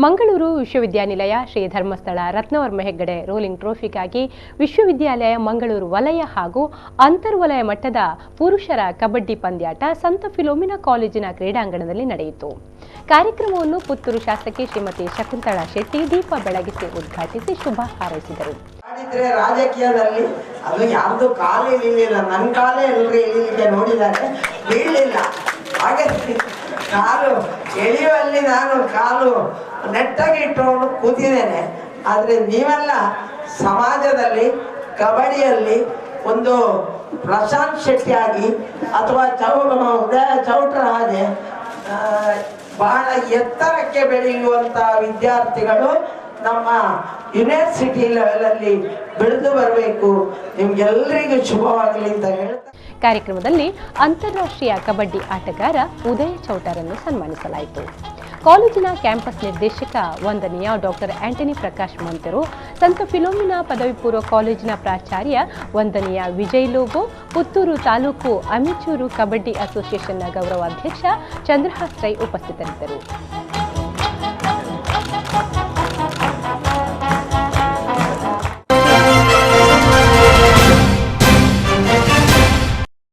ಮಂಗಳೂರು ವಿಶ್ವವಿದ್ಯಾನಿಲಯ ಶ್ರೀ ಧರ್ಮಸ್ಥಳ ರತ್ನವರ್ಮ ಹೆಗ್ಗಡೆ ರೋಲಿಂಗ್ ಟ್ರೋಫಿಗಾಗಿ ವಿಶ್ವವಿದ್ಯಾಲಯ ಮಂಗಳೂರು ವಲಯ ಹಾಗೂ ಅಂತರ್ವಲಯ ಮಟ್ಟದ ಪುರುಷರ ಕಬಡ್ಡಿ ಪಂದ್ಯಾಟ ಸಂತ ಫಿಲೋಮಿನಾ ಕಾಲೇಜಿನ ಕ್ರೀಡಾಂಗಣದಲ್ಲಿ ನಡೆಯಿತು. ಕಾರ್ಯಕ್ರಮವನ್ನು ಪುತ್ತೂರು ಶಾಸಕಿ ಶ್ರೀಮತಿ ಶಕುಂತಳಾ ಶೆಟ್ಟಿ ದೀಪ ಬೆಳಗಿಸಿ ಉದ್ಘಾಟಿಸಿ ಶುಭ ಹಾರೈಸಿದರು. ರಾಜಕೀಯದಲ್ಲಿ ಅದು ಯಾರ್ದು ಕಾಲು ಇಳಿಲಿಲ್ಲ, ನನ್ನ ಕಾಲೇ ಎಲ್ಲರೂ ಇಳಿಲಿಕ್ಕೆ ನೋಡಿದ್ದಾರೆ, ಬೀಳಲಿಲ್ಲ. ಹಾಗೆ ಕಾಲು ಎಳೆಯುವಲ್ಲಿ ನಾನು ಕಾಲು ನೆಟ್ಟಾಗಿ ಇಟ್ಟುಕೊಂಡು ಕೂತಿದ್ದೇನೆ. ಆದರೆ ನೀವೆಲ್ಲ ಸಮಾಜದಲ್ಲಿ ಕಬಡ್ಡಿಯಲ್ಲಿ ಒಂದು ಪ್ರಶಾಂತ್ ಶೆಟ್ಟಿ ಆಗಿ ಅಥವಾ ಉದಯ ಚೌಟ್ರ ಹಾಗೆ ಬಹಳ ಎತ್ತರಕ್ಕೆ ಬೆಳೆಯುವಂಥ ವಿದ್ಯಾರ್ಥಿಗಳು ನಮ್ಮ ಯೂನಿವರ್ಸಿಟಿ ಲೆವೆಲಲ್ಲಿ ಬೆಳೆದು ಬರಬೇಕು. ನಿಮ್ಗೆಲ್ಲರಿಗೂ ಶುಭವಾಗಲಿ ಅಂತ ಹೇಳ್ತಾ ಕಾರ್ಯಕ್ರಮದಲ್ಲಿ ಅಂತಾರಾಷ್ಟ್ರೀಯ ಕಬಡ್ಡಿ ಆಟಗಾರ ಉದಯ ಚೌಟರನ್ನು ಸನ್ಮಾನಿಸಲಾಯಿತು. ಕಾಲೇಜಿನ ಕ್ಯಾಂಪಸ್ ನಿರ್ದೇಶಕ ವಂದನೀಯ ಡಾಕ್ಟರ್ ಆಂಟನಿ ಪ್ರಕಾಶ್ ಮಂತರು, ಸಂತ ಫಿಲೋಮಿನಾ ಪದವಿ ಪೂರ್ವ ಕಾಲೇಜಿನ ಪ್ರಾಚಾರ್ಯ ವಂದನೀಯ ವಿಜಯ್ ಲೋಬೋ, ಪುತ್ತೂರು ತಾಲೂಕು ಅಮಿಚೂರು ಕಬಡ್ಡಿ ಅಸೋಸಿಯೇಷನ್ನ ಗೌರವಾಧ್ಯಕ್ಷ ಚಂದ್ರಹಾಸ್ ರೈ ಉಪಸ್ಥಿತರಿದ್ದರು.